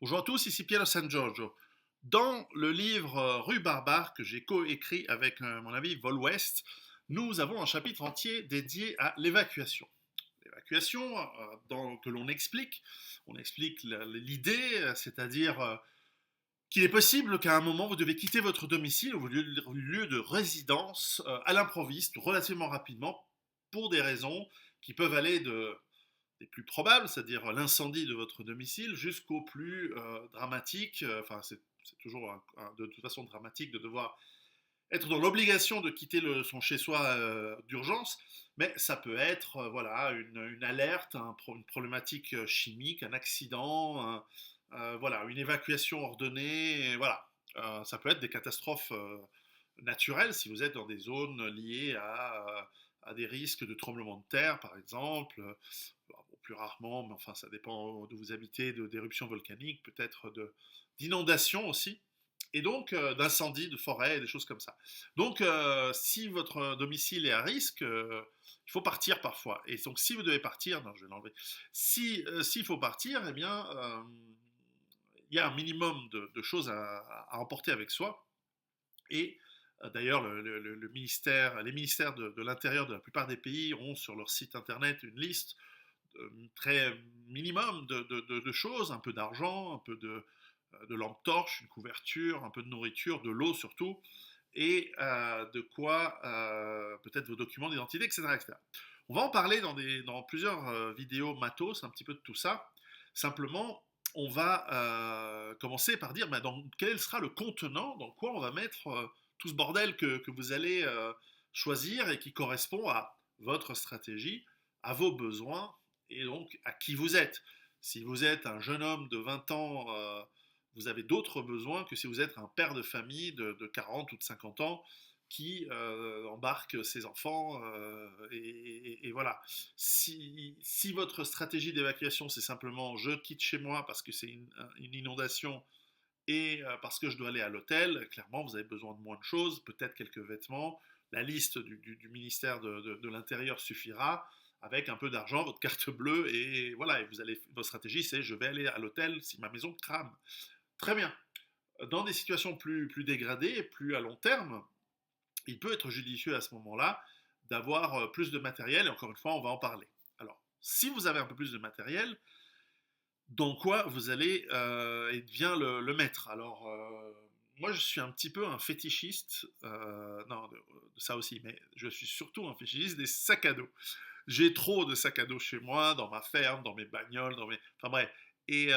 Bonjour à tous, ici Piero San Giorgio. Dans le livre Rue Barbare que j'ai coécrit avec mon ami Vol West, nous avons un chapitre entier dédié à l'évacuation. L'évacuation que l'on explique, on explique l'idée, c'est-à-dire qu'il est possible qu'à un moment vous devez quitter votre domicile ou votre lieu de résidence à l'improviste relativement rapidement pour des raisons qui peuvent aller des plus probables, c'est-à-dire l'incendie de votre domicile, jusqu'au plus dramatique. Enfin, c'est toujours de toute façon dramatique de devoir être dans l'obligation de quitter son chez-soi d'urgence, mais ça peut être voilà une alerte, une problématique chimique, un accident, voilà une évacuation ordonnée, voilà. Ça peut être des catastrophes naturelles si vous êtes dans des zones liées à des risques de tremblement de terre, par exemple. Bon, plus rarement, mais enfin ça dépend d'où vous habitez, d'éruptions volcaniques, peut-être d'inondations aussi, et donc d'incendies de forêt, des choses comme ça. Donc si votre domicile est à risque, il faut partir parfois. Et donc si vous devez partir, non je vais l'enlever, s'il faut partir, eh bien il y a un minimum de choses à emporter avec soi. Et d'ailleurs, les ministères de l'Intérieur de la plupart des pays ont sur leur site internet une liste très minimum de choses, un peu d'argent, un peu de lampe torche, une couverture, un peu de nourriture, de l'eau surtout, et de quoi peut-être vos documents d'identité, etc., etc. On va en parler dans plusieurs vidéos matos, un petit peu de tout ça. Simplement, on va commencer par dire quel sera le contenant, dans quoi on va mettre tout ce bordel que vous allez choisir et qui correspond à votre stratégie, à vos besoins et donc à qui vous êtes. Si vous êtes un jeune homme de 20 ans, vous avez d'autres besoins que si vous êtes un père de famille de 40 ou de 50 ans qui embarque ses enfants. Et voilà. Si votre stratégie d'évacuation, c'est simplement je quitte chez moi parce que c'est une inondation et parce que je dois aller à l'hôtel, clairement, vous avez besoin de moins de choses, peut-être quelques vêtements. La liste du ministère de l'Intérieur suffira avec un peu d'argent, votre carte bleue, et voilà, et votre stratégie, c'est je vais aller à l'hôtel si ma maison crame. Très bien. Dans des situations plus dégradées, plus à long terme, il peut être judicieux à ce moment-là d'avoir plus de matériel, et encore une fois, on va en parler. Alors, si vous avez un peu plus de matériel, dans quoi vous allez bien le mettre. Alors, moi, je suis un petit peu un fétichiste, non, de ça aussi, mais je suis surtout un fétichiste des sacs à dos. J'ai trop de sacs à dos chez moi, dans ma ferme, dans mes bagnoles, enfin bref. Et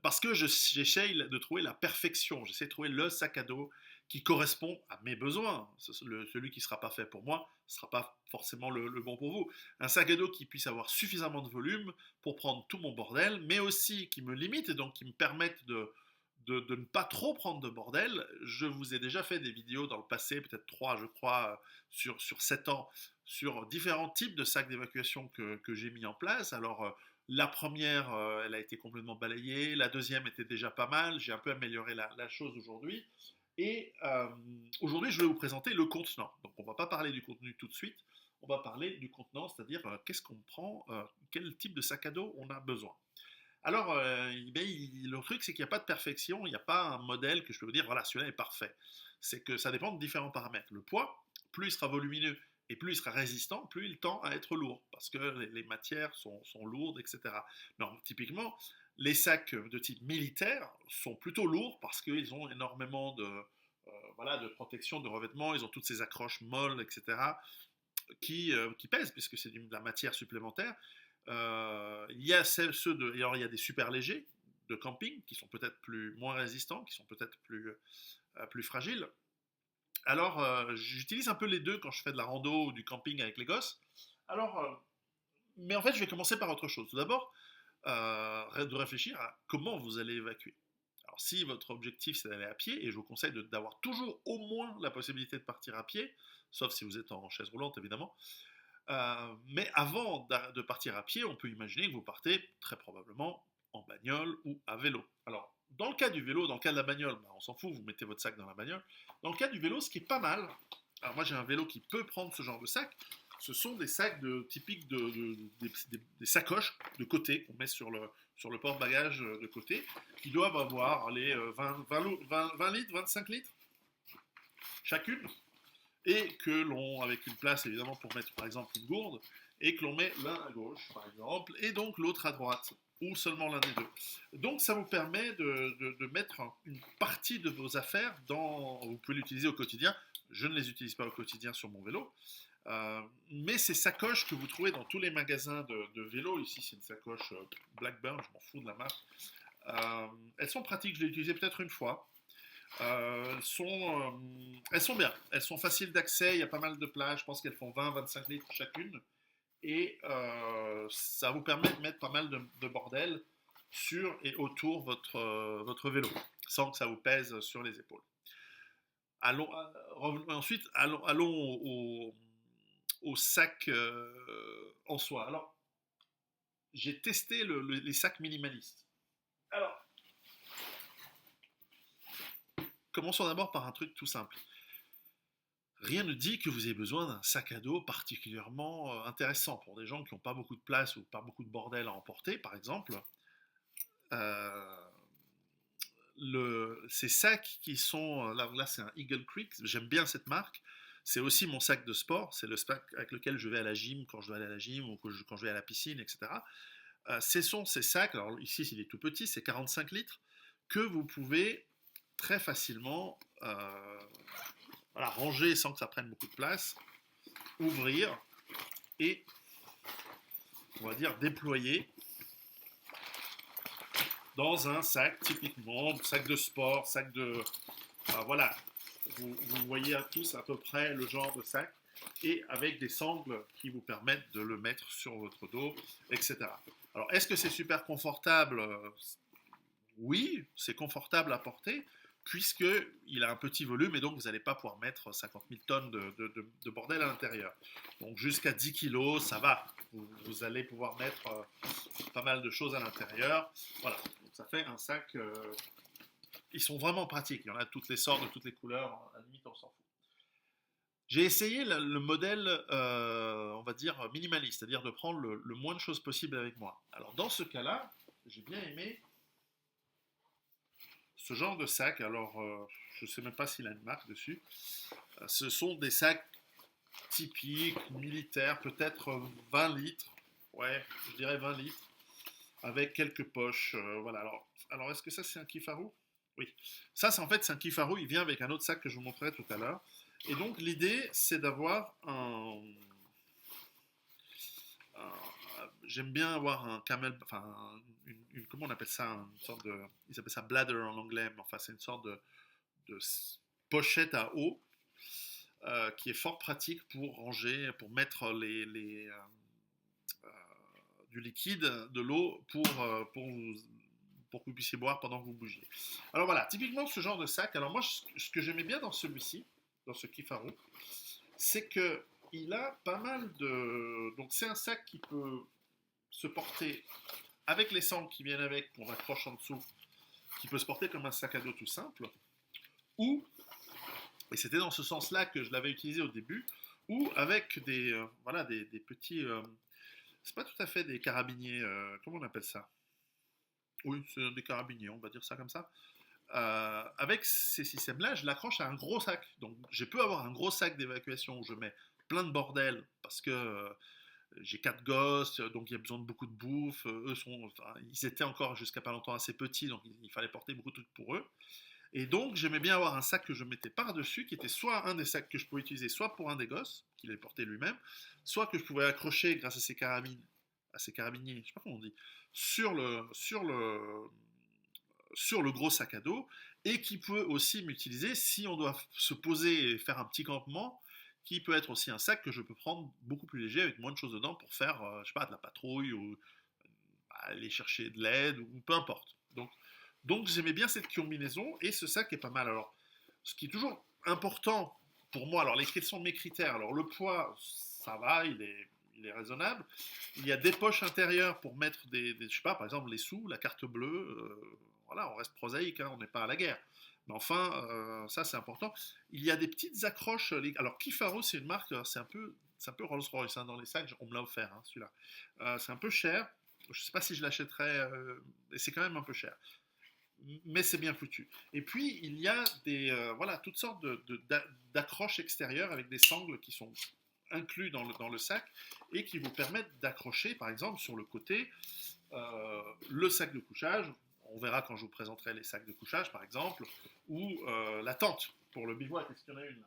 parce que j'essaye de trouver la perfection, j'essaie de trouver le sac à dos qui correspond à mes besoins. Celui qui ne sera pas fait pour moi ne sera pas forcément le bon pour vous. Un sac à dos qui puisse avoir suffisamment de volume pour prendre tout mon bordel, mais aussi qui me limite et donc qui me permette de ne pas trop prendre de bordel. Je vous ai déjà fait des vidéos dans le passé, peut-être 3 je crois, sur 7 ans, sur différents types de sacs d'évacuation que j'ai mis en place. Alors la première, elle a été complètement balayée, la deuxième était déjà pas mal, j'ai un peu amélioré la chose aujourd'hui. Et aujourd'hui, je vais vous présenter le contenant. Donc, on ne va pas parler du contenu tout de suite, on va parler du contenant, c'est-à-dire qu'est-ce qu'on prend, quel type de sac à dos on a besoin. Alors, le truc, c'est qu'il n'y a pas de perfection, il n'y a pas un modèle que je peux vous dire, voilà, celui-là est parfait. C'est que ça dépend de différents paramètres. Le poids, plus il sera volumineux et plus il sera résistant, plus il tend à être lourd, parce que les matières sont lourdes, etc. Non, typiquement, les sacs de type militaire sont plutôt lourds parce qu'ils ont énormément voilà, de protection, de revêtement, ils ont toutes ces accroches molles, etc., qui pèsent, puisque c'est de la matière supplémentaire. Il y a alors il y a des super légers de camping qui sont peut-être moins résistants, qui sont peut-être plus fragiles. Alors j'utilise un peu les deux quand je fais de la rando ou du camping avec les gosses. Alors, mais en fait, je vais commencer par autre chose. Tout d'abord, de réfléchir à comment vous allez évacuer. Alors, si votre objectif c'est d'aller à pied, et je vous conseille d'avoir toujours au moins la possibilité de partir à pied, sauf si vous êtes en chaise roulante évidemment, mais avant de partir à pied, on peut imaginer que vous partez très probablement en bagnole ou à vélo. Alors, dans le cas du vélo, dans le cas de la bagnole, bah, on s'en fout, vous mettez votre sac dans la bagnole. Dans le cas du vélo, ce qui est pas mal, alors moi j'ai un vélo qui peut prendre ce genre de sac, ce sont des sacs typiques des sacoches de côté qu'on met sur le porte-bagages de côté, qui doivent avoir les 20 litres, 25 litres chacune, et que l'on, avec une place évidemment pour mettre par exemple une gourde, et que l'on met l'un à gauche par exemple, et donc l'autre à droite, ou seulement l'un des deux. Donc ça vous permet de mettre une partie de vos affaires dans... Vous pouvez l'utiliser au quotidien, je ne les utilise pas au quotidien sur mon vélo, mais ces sacoches que vous trouvez dans tous les magasins de vélo, ici c'est une sacoche Blackburn, je m'en fous de la marque, elles sont pratiques, je l'ai utilisée peut-être une fois. Elles sont bien, elles sont faciles d'accès, il y a pas mal de plages, je pense qu'elles font 20-25 litres chacune, et ça vous permet de mettre pas mal de bordel sur et autour votre vélo, sans que ça vous pèse sur les épaules. Ensuite, allons au sac en soi. Alors, j'ai testé les sacs minimalistes. Alors, commençons d'abord par un truc tout simple. Rien ne dit que vous ayez besoin d'un sac à dos particulièrement intéressant pour des gens qui n'ont pas beaucoup de place ou pas beaucoup de bordel à emporter, par exemple. Euh, ces sacs qui sont... Là c'est un Eagle Creek, j'aime bien cette marque. C'est aussi mon sac de sport, c'est le sac avec lequel je vais à la gym quand je dois aller à la gym ou quand je vais à la piscine, etc. Ce sont ces sacs, alors ici il est tout petit, c'est 45 litres, que vous pouvez très facilement ranger sans que ça prenne beaucoup de place, ouvrir et, on va dire, déployer dans un sac typiquement, sac de sport, sac de... voilà, vous voyez à tous à peu près le genre de sac, et avec des sangles qui vous permettent de le mettre sur votre dos, etc. Alors, est-ce que c'est super confortable? Oui, c'est confortable à porter, puisqu'il a un petit volume, et donc vous n'allez pas pouvoir mettre 50 000 tonnes de bordel à l'intérieur. Donc jusqu'à 10 kilos, ça va. Vous allez pouvoir mettre pas mal de choses à l'intérieur. Voilà, donc ça fait un sac... ils sont vraiment pratiques, il y en a de toutes les sortes, de toutes les couleurs, à la limite on s'en fout. J'ai essayé le modèle, on va dire, minimaliste, c'est-à-dire de prendre le moins de choses possible avec moi. Alors dans ce cas-là, j'ai bien aimé ce genre de sac. Alors, je ne sais même pas s'il a une marque dessus. Ce sont des sacs typiques, militaires, peut-être 20 litres. Ouais, je dirais 20 litres, avec quelques poches. Voilà. Alors est-ce que ça, c'est un Kifaru? Oui. Ça, c'est en fait, c'est un Kifaru. Il vient avec un autre sac que je vous montrerai tout à l'heure. Et donc, l'idée, c'est d'avoir j'aime bien avoir un camel, enfin, comment on appelle ça, une sorte de, ils appellent ça bladder en anglais, mais enfin, c'est une sorte de pochette à eau qui est fort pratique pour ranger, pour mettre du liquide, de l'eau pour que vous puissiez boire pendant que vous bougez. Alors voilà, typiquement ce genre de sac. Alors moi, ce que j'aimais bien dans celui-ci, dans ce Kifaru, c'est que il a pas mal de... Donc c'est un sac qui peut se porter avec les sangles qui viennent avec, qu'on accroche en dessous, qui peut se porter comme un sac à dos tout simple, ou, et c'était dans ce sens-là que je l'avais utilisé au début, ou avec des petits... c'est pas tout à fait des carabiniers, comment on appelle ça? Oui, c'est des carabiniers, on va dire ça comme ça. Avec ces systèmes-là, je l'accroche à un gros sac. Donc, je peux avoir un gros sac d'évacuation où je mets plein de bordel parce que j'ai 4 gosses, donc il y a besoin de beaucoup de bouffe. Ils étaient encore jusqu'à pas longtemps assez petits, donc il fallait porter beaucoup de trucs pour eux. Et donc, j'aimais bien avoir un sac que je mettais par-dessus, qui était soit un des sacs que je pouvais utiliser, soit pour un des gosses, qu'il allait porter lui-même, soit que je pouvais accrocher grâce à ces carabines, à ces carabiniers, je sais pas comment on dit, sur le gros sac à dos, et qui peut aussi m'utiliser si on doit se poser et faire un petit campement, qui peut être aussi un sac que je peux prendre beaucoup plus léger avec moins de choses dedans pour faire, je sais pas, de la patrouille ou aller chercher de l'aide ou peu importe. Donc j'aimais bien cette combinaison et ce sac est pas mal. Alors, ce qui est toujours important pour moi, alors quels sont mes critères? Alors le poids, ça va, il est raisonnable. Il y a des poches intérieures pour mettre je sais pas, par exemple les sous, la carte bleue. Voilà, on reste prosaïque, hein, on n'est pas à la guerre. Mais enfin, ça c'est important. Il y a des petites accroches. Alors Kifaru, c'est une marque, c'est un peu Rolls-Royce hein, dans les sacs. On me l'a offert, hein, celui-là. C'est un peu cher. Je ne sais pas si je l'achèterais, et c'est quand même un peu cher. Mais c'est bien foutu. Et puis, il y a voilà, toutes sortes d'accroches extérieures avec des sangles qui sont inclus dans le sac et qui vous permettent d'accrocher, par exemple, sur le côté, le sac de couchage. On verra quand je vous présenterai les sacs de couchage, par exemple, ou la tente pour le bivouac. Est-ce qu'il y en a une là?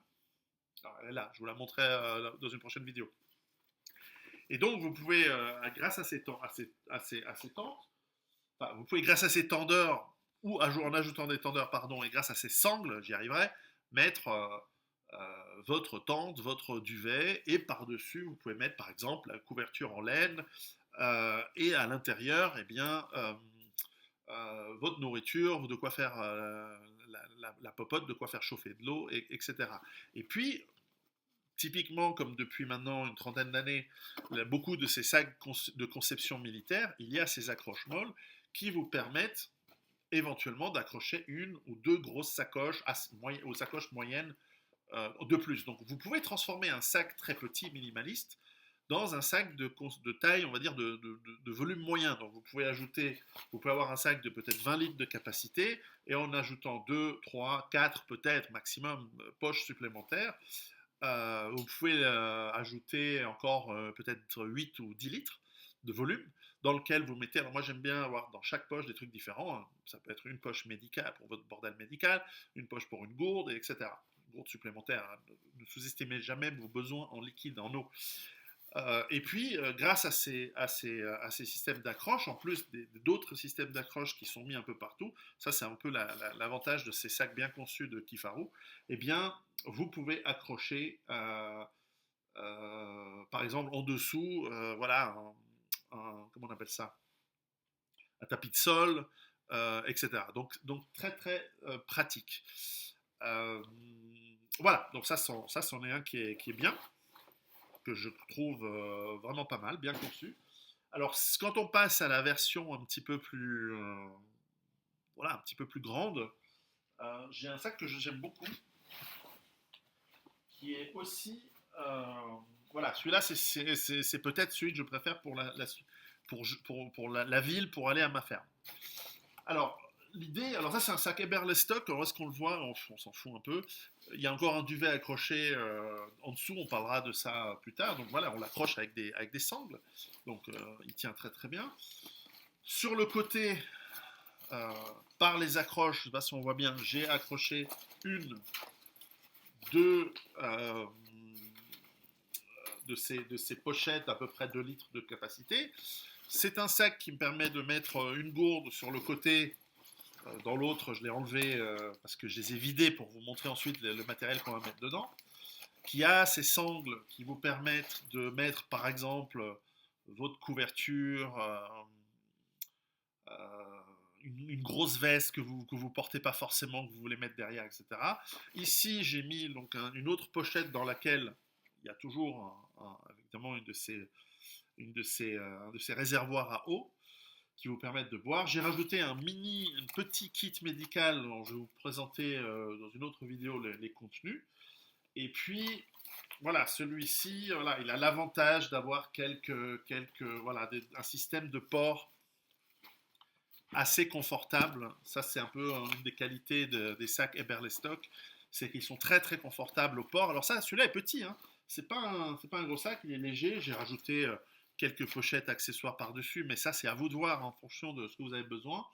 Alors, elle est là, je vous la montrerai dans une prochaine vidéo. Et donc, vous pouvez, grâce à ces tentes, enfin, vous pouvez, grâce à ces tendeurs, ou en ajoutant des tendeurs, pardon, et grâce à ces sangles, j'y arriverai, mettre votre tente, votre duvet, et par-dessus, vous pouvez mettre, par exemple, la couverture en laine, et à l'intérieur, eh bien, votre nourriture, de quoi faire la popote, de quoi faire chauffer de l'eau, etc. Et puis, typiquement, comme depuis maintenant une trentaine d'années, beaucoup de ces sacs de conception militaire, il y a ces accroches molles qui vous permettent éventuellement d'accrocher une ou deux grosses sacoches aux sacoches moyennes de plus. Donc vous pouvez transformer un sac très petit, minimaliste, dans un sac de taille, on va dire, de volume moyen. Donc vous pouvez avoir un sac de peut-être 20 litres de capacité, et en ajoutant 2, 3, 4 peut-être maximum poches supplémentaires, vous pouvez ajouter encore peut-être 8 ou 10 litres de volume, dans lequel vous mettez, alors moi j'aime bien avoir dans chaque poche des trucs différents, hein. Ça peut être une poche médicale pour votre bordel médical, une poche pour une gourde, etc. Une gourde supplémentaire, hein. Ne sous-estimez jamais vos besoins en liquide, en eau. Et puis, grâce à ces systèmes d'accroche, en plus d'autres systèmes d'accroche qui sont mis un peu partout, ça c'est un peu l'avantage de ces sacs bien conçus de Kifaru, eh bien, vous pouvez accrocher, par exemple, en dessous, voilà, comment on appelle ça, un tapis de sol, etc. Donc très très pratique. Voilà, donc ça c'en est un qui est bien, que je trouve vraiment pas mal, bien conçu. Alors, quand on passe à la version un petit peu plus, voilà, un petit peu plus grande, j'ai un sac que j'aime beaucoup, qui est aussi, voilà, celui-là, c'est peut-être celui que je préfère pour la ville, pour aller à ma ferme. Alors, alors ça c'est un sac Eberlestock, alors est-ce qu'on le voit? On s'en fout un peu. Il y a encore un duvet accroché en dessous, on parlera de ça plus tard. Donc voilà, on l'accroche avec des sangles, donc il tient très très bien. Sur le côté, euh, par les accroches, je ne sais pas si on voit bien, j'ai accroché deux de ces pochettes à peu près 2 litres de capacité. C'est un sac qui me permet de mettre une gourde sur le côté. Dans l'autre, je l'ai enlevé parce que je les ai vidés pour vous montrer ensuite le matériel qu'on va mettre dedans. Qui a ces sangles qui vous permettent de mettre, par exemple, votre couverture, une grosse veste que vous portez pas forcément, que vous voulez mettre derrière, etc. Ici, j'ai mis donc une autre pochette dans laquelle il y a toujours évidemment un de ces réservoirs à eau qui vous permettent de boire. J'ai rajouté un petit kit médical dont je vais vous présenter dans une autre vidéo les contenus. Et puis, voilà, celui-ci, voilà, il a l'avantage d'avoir voilà, un système de port assez confortable. Ça, c'est un peu une des qualités des sacs Eberlestock, c'est qu'ils sont très très confortables au port. Alors ça, celui-là est petit, hein. C'est pas un gros sac, il est léger. J'ai rajouté quelques pochettes accessoires par-dessus, mais ça, c'est à vous de voir en fonction de ce que vous avez besoin.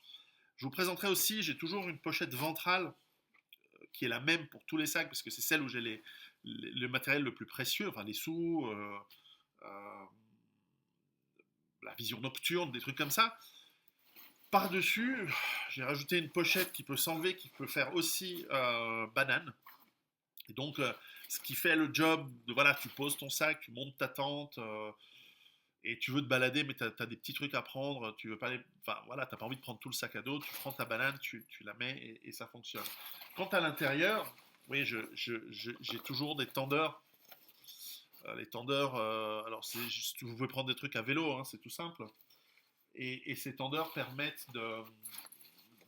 Je vous présenterai aussi, j'ai toujours une pochette ventrale qui est la même pour tous les sacs, parce que c'est celle où j'ai le matériel le plus précieux, enfin les sous, euh, la vision nocturne, des trucs comme ça. Par-dessus, j'ai rajouté une pochette qui peut s'enlever, qui peut faire aussi banane. Et donc, ce qui fait le job de, voilà, tu poses ton sac, tu montes ta tente, et tu veux te balader, mais tu as des petits trucs à prendre, tu veux pas enfin, voilà, t'as pas envie de prendre tout le sac à dos, tu prends ta banane, tu la mets et ça fonctionne. Quant à l'intérieur, oui, j'ai toujours des tendeurs. Les tendeurs, alors vous pouvez prendre des trucs à vélo, hein, c'est tout simple. Et ces tendeurs permettent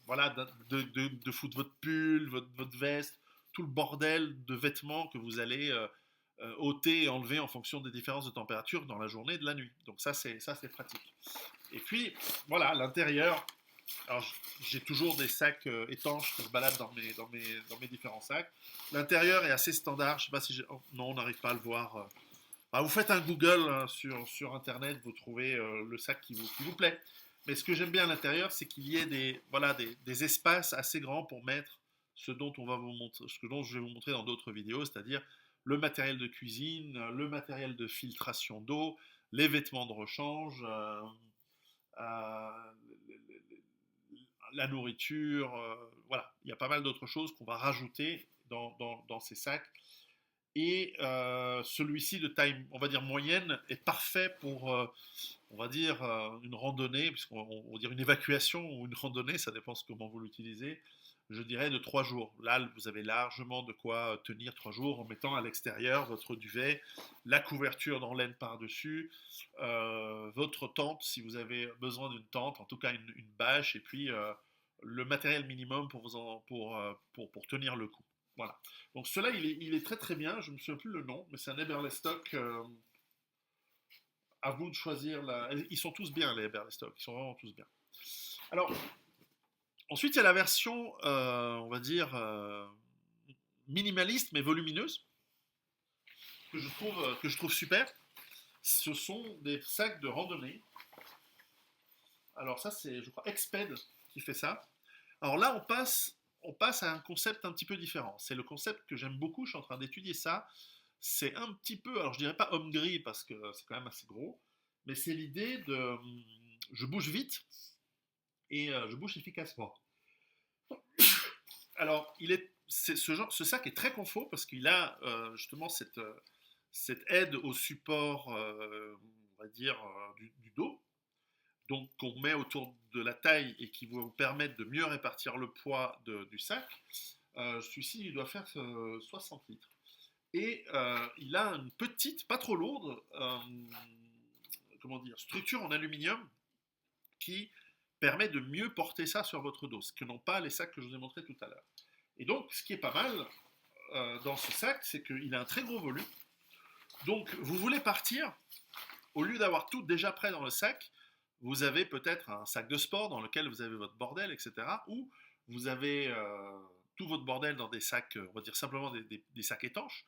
voilà, de foutre votre pull, votre veste, tout le bordel de vêtements que vous allez ôter et enlever en fonction des différences de température dans la journée et de la nuit. Donc ça c'est pratique. Et puis, voilà, l'intérieur. Alors, j'ai toujours des sacs étanches qui se baladent dans mes différents sacs. L'intérieur est assez standard. Je sais pas si oh, non, on n'arrive pas à le voir. Ah, vous faites un Google hein, sur Internet, vous trouvez le sac qui vous plaît. Mais ce que j'aime bien à l'intérieur, c'est qu'il y ait voilà, des espaces assez grands pour mettre ce dont on va vous montrer, ce dont je vais vous montrer dans d'autres vidéos, c'est-à-dire le matériel de cuisine, le matériel de filtration d'eau, les vêtements de rechange, euh, la nourriture, voilà, il y a pas mal d'autres choses qu'on va rajouter dans ces sacs. Et celui-ci de taille, on va dire moyenne, est parfait pour, on va dire, une randonnée, puisqu'on va dire une évacuation ou une randonnée, ça dépend de comment vous l'utilisez, je dirais de 3 jours. Là, vous avez largement de quoi tenir 3 jours en mettant à l'extérieur votre duvet, la couverture dans laine par-dessus, votre tente, si vous avez besoin d'une tente, en tout cas une bâche, et puis le matériel minimum pour tenir le coup. Voilà. Donc celui-là, il est très très bien. Je ne me souviens plus le nom, mais c'est un Eberlestock. À vous de choisir. Ils sont tous bien, les Eberlestock. Ils sont vraiment tous bien. Alors, ensuite, il y a la version, on va dire, minimaliste mais volumineuse, que je trouve super. Ce sont des sacs de randonnée. Alors ça, c'est, je crois, Exped qui fait ça. Alors là, on passe à un concept un petit peu différent. C'est le concept que j'aime beaucoup, je suis en train d'étudier ça. C'est un petit peu, alors je dirais pas homme gris parce que c'est quand même assez gros, mais c'est l'idée de je bouge vite et je bouge efficacement. Alors, ce sac est très confort parce qu'il a justement cette aide au support, on va dire, du dos, donc qu'on met autour de la taille et qui va vous permettre de mieux répartir le poids du sac. Celui-ci, il doit faire 60 litres. Et il a une petite, pas trop lourde, comment dire, structure en aluminium qui permet de mieux porter ça sur votre dos, ce que n'ont pas les sacs que je vous ai montrés tout à l'heure. Et donc, ce qui est pas mal dans ce sac, c'est qu'il a un très gros volume. Donc, vous voulez partir, au lieu d'avoir tout déjà prêt dans le sac, vous avez peut-être un sac de sport dans lequel vous avez votre bordel, etc. Ou vous avez tout votre bordel dans des sacs, on va dire simplement des sacs étanches,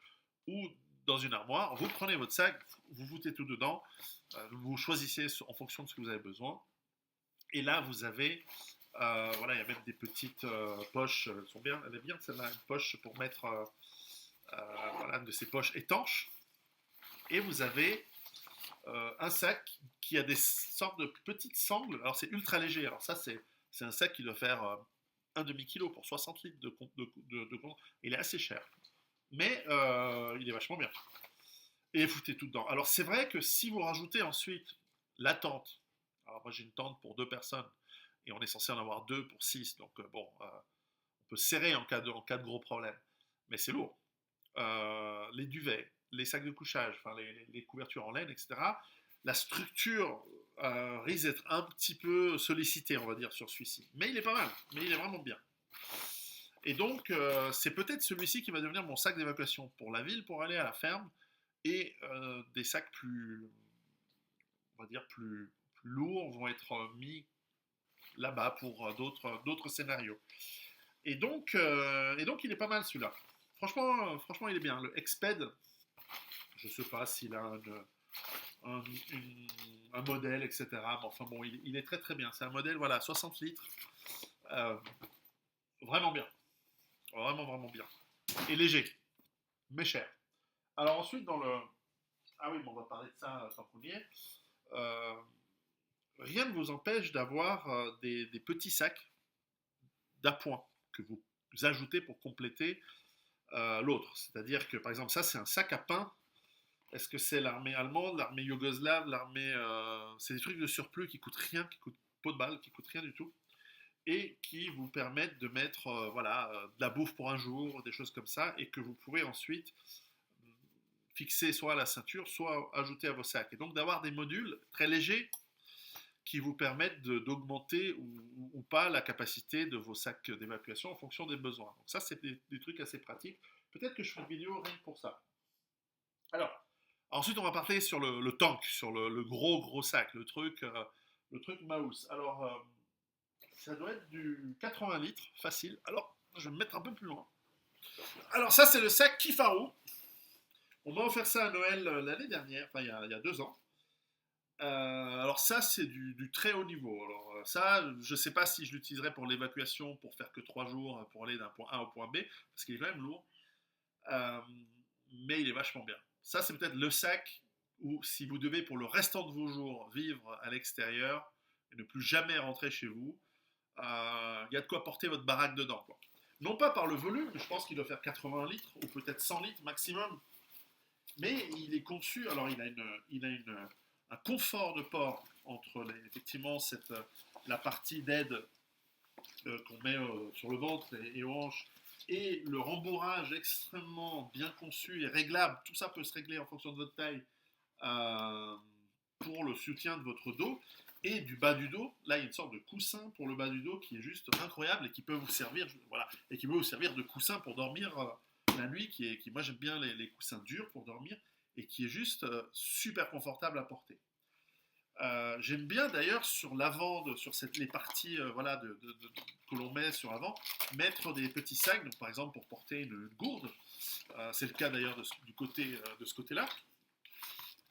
ou dans une armoire. Vous prenez votre sac, vous foutez tout dedans, vous choisissez en fonction de ce que vous avez besoin. Et là, vous avez, voilà, il y a même des petites poches, elle est bien celle-là, une poche pour mettre, voilà, une de ces poches étanches. Et vous avez un sac qui a des sortes de petites sangles. Alors c'est ultra léger. Alors ça c'est un sac qui doit faire un demi-kilo pour 60 litres de il est assez cher. Mais il est vachement bien. Et foutez tout dedans. Alors c'est vrai que si vous rajoutez ensuite la tente, alors moi j'ai une tente pour 2 personnes et on est censé en avoir 2 pour 6, donc bon, on peut serrer en cas de gros problème. Mais c'est lourd. Les duvets, les sacs de couchage, enfin les couvertures en laine, etc. La structure risque d'être un petit peu sollicitée, on va dire, sur celui-ci. Mais il est pas mal, mais il est vraiment bien. Et donc, c'est peut-être celui-ci qui va devenir mon sac d'évacuation pour la ville, pour aller à la ferme, et des sacs plus, on va dire, plus lourds vont être mis là-bas pour d'autres scénarios. Et donc, il est pas mal celui-là. Franchement, il est bien. Le Exped, je sais pas s'il a un modèle, etc. Mais enfin bon, il est très très bien. C'est un modèle, voilà, 60 litres. Euh, Vraiment bien. Vraiment, vraiment bien. Et léger, mais cher. Alors ensuite, dans le... Ah oui, bon, on va parler de ça sans qu'on y est. Euh, Rien ne vous empêche d'avoir des petits sacs d'appoint que vous ajoutez pour compléter l'autre. C'est-à-dire que, par exemple, ça, c'est un sac à pain. Est-ce que c'est l'armée allemande, l'armée yougoslave, l'armée... c'est des trucs de surplus qui coûtent rien, qui coûtent pot de balle, qui coûtent rien du tout, et qui vous permettent de mettre voilà, de la bouffe pour un jour, des choses comme ça, et que vous pouvez ensuite fixer soit à la ceinture, soit ajouter à vos sacs. Et donc d'avoir des modules très légers qui vous permettent d'augmenter ou pas la capacité de vos sacs d'évacuation en fonction des besoins. Donc ça, c'est des trucs assez pratiques. Peut-être que je ferai une vidéo rien que pour ça. Alors, ensuite, on va parler sur le tank, sur le gros sac, le truc le truc Maus. Alors, ça doit être du 80 litres, facile. Alors, je vais me mettre un peu plus loin. Alors, ça, c'est le sac Kifaru. On m'a offert ça à Noël l'année dernière, enfin, il y a 2 ans. Alors ça, c'est du très haut niveau. Alors ça, je ne sais pas si je l'utiliserai pour l'évacuation, pour faire que 3 jours, pour aller d'un point A au point B, parce qu'il est quand même lourd. Euh, mais il est vachement bien. Ça, c'est peut-être le sac où, si vous devez pour le restant de vos jours vivre à l'extérieur et ne plus jamais rentrer chez vous, il y a de quoi porter votre baraque dedans, quoi. Non pas par le volume, je pense qu'il doit faire 80 litres ou peut-être 100 litres maximum, mais il est conçu, alors un confort de port entre effectivement la partie d'aide qu'on met sur le ventre et aux hanches et le rembourrage extrêmement bien conçu et réglable. Tout ça peut se régler en fonction de votre taille euh, pour le soutien de votre dos et du bas du dos. Là, il y a une sorte de coussin pour le bas du dos qui est juste incroyable et qui peut vous servir, voilà, et qui peut vous servir de coussin pour dormir la nuit. Moi, j'aime bien les coussins durs pour dormir et qui est juste super confortable à porter. J'aime bien d'ailleurs sur l'avant, les parties voilà, que l'on met sur l'avant, mettre des petits sacs, donc par exemple pour porter une gourde. C'est le cas d'ailleurs de ce côté-là.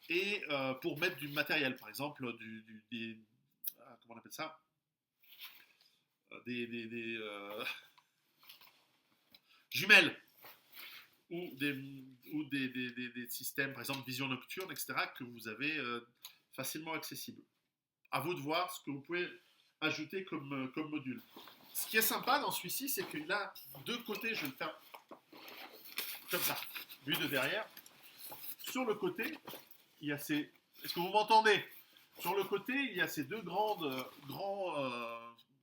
Et pour mettre du matériel, par exemple comment on appelle ça, des jumelles ou des systèmes, par exemple vision nocturne, etc., que vous avez facilement accessibles. À vous de voir ce que vous pouvez ajouter comme module. Ce qui est sympa dans celui-ci, c'est qu'il a deux côtés, je vais le faire comme ça, vu de derrière. Sur le côté, il y a ces... Est-ce que vous m'entendez? Sur le côté, il y a ces deux grands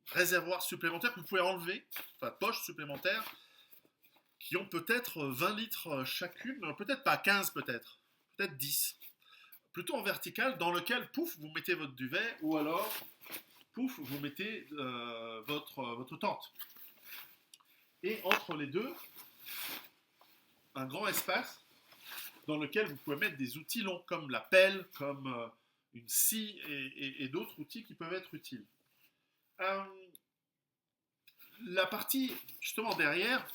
réservoirs supplémentaires que vous pouvez enlever, enfin poches supplémentaires, qui ont peut-être 20 litres chacune, peut-être pas 15 peut-être 10. Plutôt en vertical, dans lequel, pouf, vous mettez votre duvet, ou alors, pouf, vous mettez votre tente. Et entre les deux, un grand espace dans lequel vous pouvez mettre des outils longs, comme la pelle, comme une scie et d'autres outils qui peuvent être utiles. La partie, justement, derrière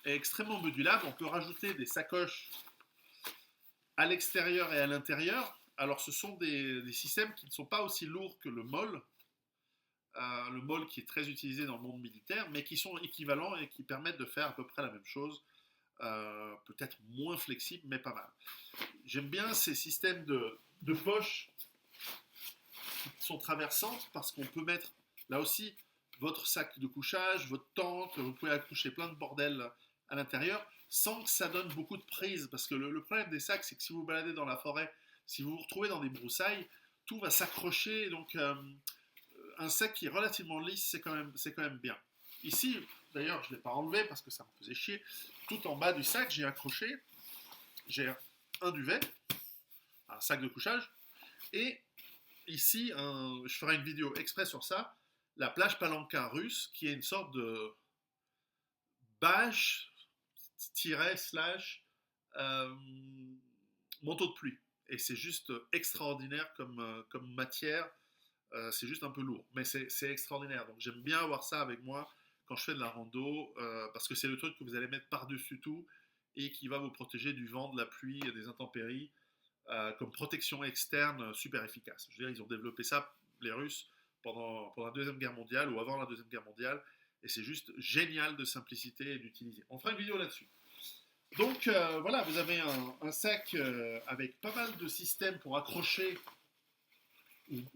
est extrêmement modulable. On peut rajouter des sacoches à l'extérieur et à l'intérieur. Alors, ce sont des systèmes qui ne sont pas aussi lourds que le MOL, qui est très utilisé dans le monde militaire, mais qui sont équivalents et qui permettent de faire à peu près la même chose, peut-être moins flexible, mais pas mal. J'aime bien ces systèmes de poches qui sont traversantes parce qu'on peut mettre là aussi votre sac de couchage, votre tente, vous pouvez accoucher plein de bordel à l'intérieur sans que ça donne beaucoup de prise, parce que le problème des sacs, c'est que si vous vous baladez dans la forêt, si vous vous retrouvez dans des broussailles, tout va s'accrocher, donc un sac qui est relativement lisse, c'est quand même bien. Ici, d'ailleurs, je ne l'ai pas enlevé parce que ça me faisait chier, tout en bas du sac, j'ai un duvet, un sac de couchage, et ici, je ferai une vidéo exprès sur ça, la plage Palanka russe, qui est une sorte de bâche slash manteau de pluie. Et c'est juste extraordinaire comme matière. C'est juste un peu lourd, mais c'est extraordinaire. Donc j'aime bien avoir ça avec moi quand je fais de la rando, parce que c'est le truc que vous allez mettre par-dessus tout et qui va vous protéger du vent, de la pluie, des intempéries, comme protection externe super efficace. Je veux dire, ils ont développé ça, les Russes, pendant la Deuxième Guerre mondiale ou avant la Deuxième Guerre mondiale, et c'est juste génial de simplicité et d'utiliser. On fera une vidéo là-dessus. Donc voilà, vous avez un sac avec pas mal de systèmes pour accrocher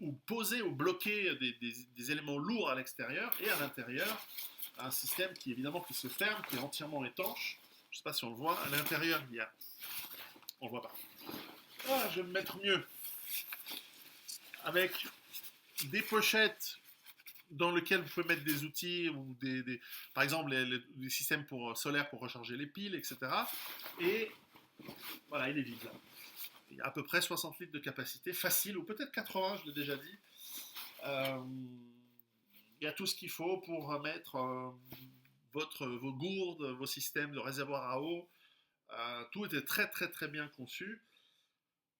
ou poser ou bloquer des éléments lourds à l'extérieur, et à l'intérieur, un système qui évidemment qui se ferme, qui est entièrement étanche. Je ne sais pas si on le voit, à l'intérieur il y a... On ne le voit pas. Ah, je vais me mettre mieux. Avec des pochettes dans lesquelles vous pouvez mettre des outils, ou par exemple les systèmes solaires pour recharger les piles, etc. Et voilà, il est vide là. Il y a à peu près 60 litres de capacité, facile, ou peut-être 80, je l'ai déjà dit. Il y a tout ce qu'il faut pour mettre vos gourdes, vos systèmes de réservoir à eau. Tout était très très très bien conçu.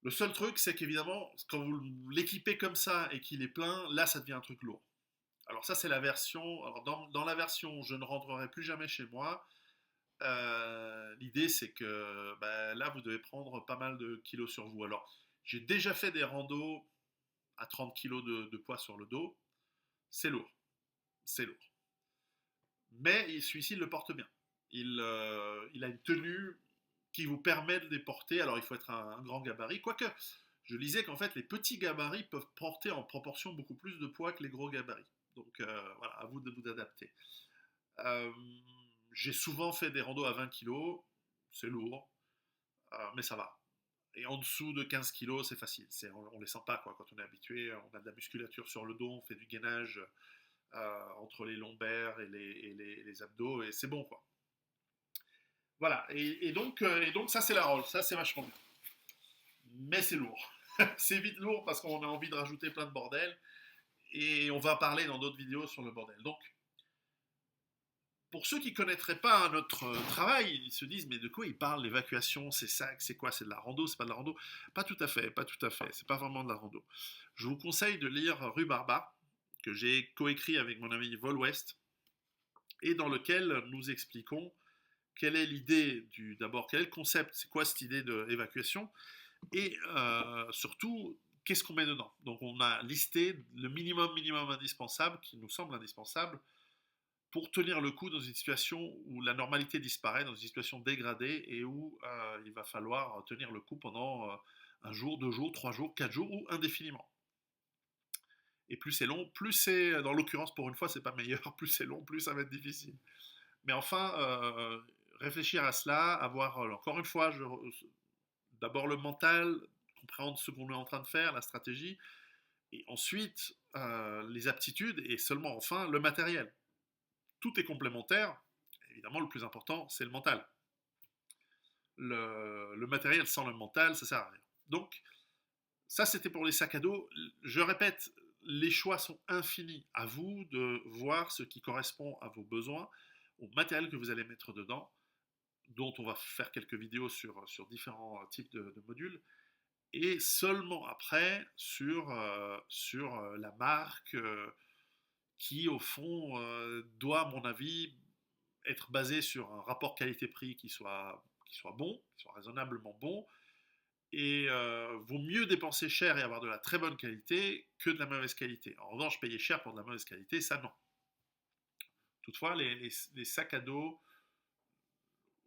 Le seul truc, c'est qu'évidemment, quand vous l'équipez comme ça et qu'il est plein, là, ça devient un truc lourd. Alors ça, c'est la version. Alors dans la version, je ne rentrerai plus jamais chez moi. L'idée, c'est que bah, là, vous devez prendre pas mal de kilos sur vous. Alors, j'ai déjà fait des randos à 30 kilos de poids sur le dos. C'est lourd, c'est lourd. Mais celui-ci le porte bien. Il a une tenue qui vous permet de les porter. Alors, il faut être un grand gabarit. Quoique, je lisais qu'en fait, les petits gabarits peuvent porter en proportion beaucoup plus de poids que les gros gabarits. Donc, voilà, à vous de vous adapter. Euh, j'ai souvent fait des randos à 20 kilos. C'est lourd, mais ça va. Et en dessous de 15 kilos, c'est facile. On les sent pas quoi. Quand on est habitué, on a de la musculature sur le dos, on fait du gainage entre les lombaires et les abdos, et c'est bon quoi. Voilà, et donc ça c'est la roll, ça c'est vachement bien. Mais c'est lourd. C'est vite lourd parce qu'on a envie de rajouter plein de bordel, et on va parler dans d'autres vidéos sur le bordel. Donc, pour ceux qui ne connaîtraient pas notre travail, ils se disent mais de quoi ils parlent, l'évacuation, c'est ça, c'est quoi, c'est de la rando, c'est pas de la rando? Pas tout à fait, pas tout à fait, c'est pas vraiment de la rando. Je vous conseille de lire Rue Barba, que j'ai coécrit avec mon ami Vol West, et dans lequel nous expliquons quelle est l'idée d'abord, quel est le concept, c'est quoi cette idée d'évacuation, et surtout, qu'est-ce qu'on met dedans. Donc on a listé le minimum indispensable, qui nous semble indispensable, pour tenir le coup dans une situation où la normalité disparaît, dans une situation dégradée, et où il va falloir tenir le coup pendant un jour, 2 jours, 3 jours, 4 jours, ou indéfiniment. Et plus c'est long, plus c'est, dans l'occurrence pour une fois, c'est pas meilleur, plus c'est long, plus ça va être difficile. Mais enfin, réfléchir à cela, avoir, encore une fois, d'abord le mental, comprendre ce qu'on est en train de faire, la stratégie, et ensuite les aptitudes, et seulement enfin le matériel. Tout est complémentaire. Évidemment, le plus important, c'est le mental. Le matériel sans le mental, ça sert à rien. Donc, ça, c'était pour les sacs à dos. Je répète, les choix sont infinis. À vous de voir ce qui correspond à vos besoins, au matériel que vous allez mettre dedans, dont on va faire quelques vidéos sur différents types de modules, et seulement après sur la marque qui, au fond, doit, à mon avis, être basé sur un rapport qualité-prix qui soit bon, qui soit raisonnablement bon, et vaut mieux dépenser cher et avoir de la très bonne qualité que de la mauvaise qualité. En revanche, payer cher pour de la mauvaise qualité, ça non. Toutefois, les sacs à dos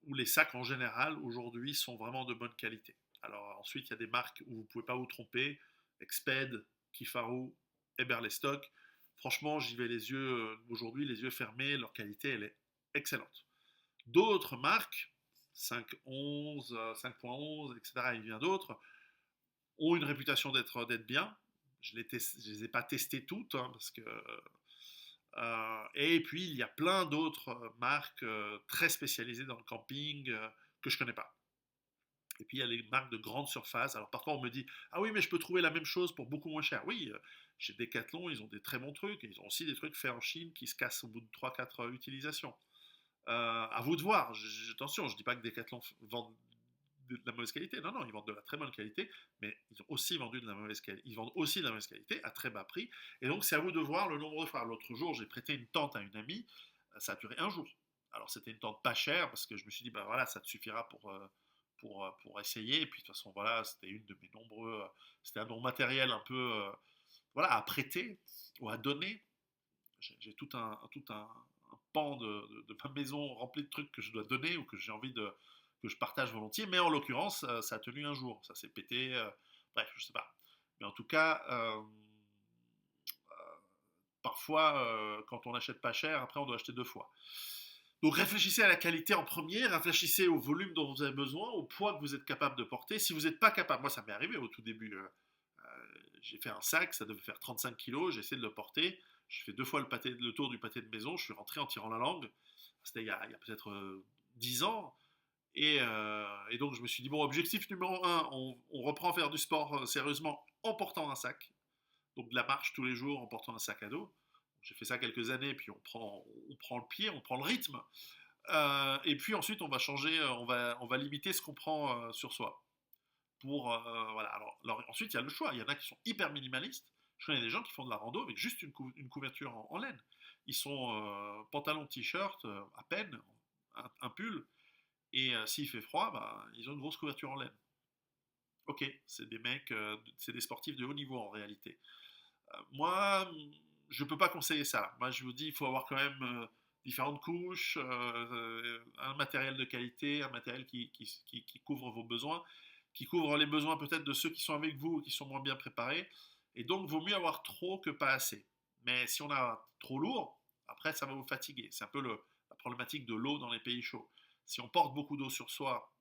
ou les sacs en général aujourd'hui sont vraiment de bonne qualité. Alors ensuite, il y a des marques où vous ne pouvez pas vous tromper, Exped, Kifaru, Eberlestock. Franchement, j'y vais les yeux aujourd'hui, les yeux fermés, leur qualité elle est excellente. D'autres marques, 5.11, 5.11, etc., il y a d'autres, ont une réputation d'être bien. Je ne les ai pas testées toutes, hein, parce que et puis il y a plein d'autres marques très spécialisées dans le camping que je ne connais pas. Et puis il y a les marques de grande surface. Alors parfois on me dit ah oui mais je peux trouver la même chose pour beaucoup moins cher. Oui, chez Decathlon ils ont des très bons trucs. Ils ont aussi des trucs faits en Chine qui se cassent au bout de 3-4 utilisations. À vous de voir. Attention, je ne dis pas que Decathlon vend de la mauvaise qualité. Non, non, ils vendent de la très bonne qualité, mais ils ont aussi vendu de la mauvaise qualité. Ils vendent aussi de la mauvaise qualité à très bas prix. Et donc, c'est à vous de voir le nombre de fois. L'autre jour, j'ai prêté une tente à une amie. Ça a duré un jour. Alors, c'était une tente pas chère parce que je me suis dit, bah voilà, ça te suffira pour essayer. Et puis, de toute façon, voilà, c'était une de mes nombreux. C'était un bon matériel un peu. Voilà, à prêter ou à donner. J'ai tout un pan de ma maison rempli de trucs que je dois donner ou que j'ai envie que je partage volontiers, mais en l'occurrence, ça a tenu un jour, ça s'est pété, bref, je sais pas. Mais en tout cas, parfois, quand on n'achète pas cher, après on doit acheter 2 fois. Donc réfléchissez à la qualité en premier, réfléchissez au volume dont vous avez besoin, au poids que vous êtes capable de porter. Si vous n'êtes pas capable, moi ça m'est arrivé au tout début, j'ai fait un sac, ça devait faire 35 kilos, j'ai essayé de le porter, je fais 2 fois le tour du pâté de maison, je suis rentré en tirant la langue, c'était il y a peut-être 10 ans, et donc je me suis dit, bon, objectif numéro un, on reprend à faire du sport sérieusement en portant un sac, donc de la marche tous les jours en portant un sac à dos. J'ai fait ça quelques années, puis on prend le pied, on prend le rythme, et puis ensuite on va changer, on va limiter ce qu'on prend sur soi. voilà. Alors, ensuite, il y a le choix. Il y en a qui sont hyper minimalistes. Je connais des gens qui font de la rando avec juste une couverture en laine. Ils sont pantalon, t-shirt, à peine, un pull, et s'il fait froid, bah, ils ont une grosse couverture en laine. Ok, c'est des mecs, c'est des sportifs de haut niveau en réalité. Moi, je ne peux pas conseiller ça. Moi, je vous dis, il faut avoir quand même différentes couches, un matériel de qualité, un matériel qui couvre vos besoins, qui couvre les besoins peut-être de ceux qui sont avec vous ou qui sont moins bien préparés. Et donc, vaut mieux avoir trop que pas assez. Mais si on a trop lourd, après, ça va vous fatiguer. C'est un peu la problématique de l'eau dans les pays chauds. Si on porte beaucoup d'eau sur soi,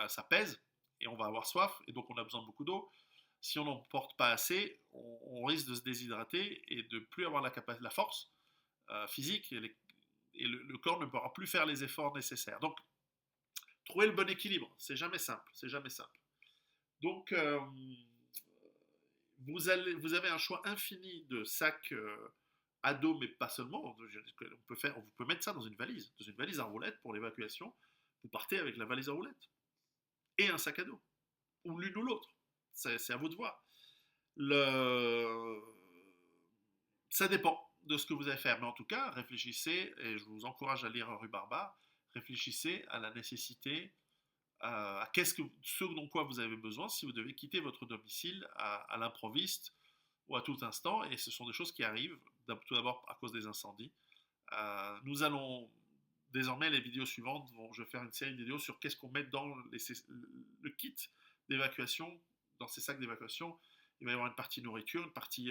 ça pèse et on va avoir soif et donc on a besoin de beaucoup d'eau. Si on n'en porte pas assez, on risque de se déshydrater et de plus avoir la force physique et le corps ne pourra plus faire les efforts nécessaires. Donc, trouver le bon équilibre, c'est jamais simple, c'est jamais simple. Donc, vous avez un choix infini de sacs à dos, mais pas seulement. Vous pouvez mettre ça dans une valise à roulettes pour l'évacuation. Vous partez avec la valise à roulettes et un sac à dos, ou l'une ou l'autre. C'est à vous de voir. Le... Ça dépend de ce que vous allez faire, mais en tout cas, réfléchissez, et je vous encourage à lire Rue Barbare, réfléchissez à la nécessité, à ce dont quoi vous avez besoin si vous devez quitter votre domicile à l'improviste ou à tout instant, et ce sont des choses qui arrivent, tout d'abord à cause des incendies. Nous allons, désormais, les vidéos suivantes, je vais faire une série de vidéos sur qu'est-ce qu'on met dans le kit d'évacuation, dans ces sacs d'évacuation. Il va y avoir une partie nourriture, une partie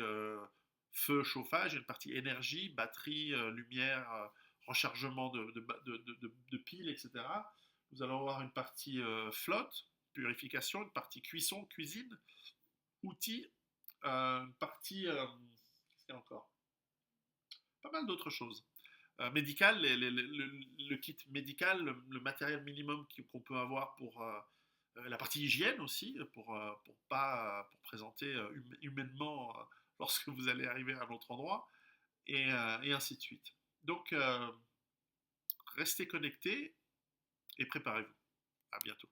feu, chauffage, une partie énergie, batterie, lumière, rechargement de piles, etc. Nous allons avoir une partie flotte, purification, une partie cuisson, cuisine, outils, une partie... qu'est-ce qu'il y a encore? Pas mal d'autres choses. Médical, le kit médical, le matériel minimum qu'on peut avoir pour la partie hygiène aussi, pour présenter humainement lorsque vous allez arriver à un autre endroit, et ainsi de suite. Donc, restez connectés et préparez-vous. À bientôt.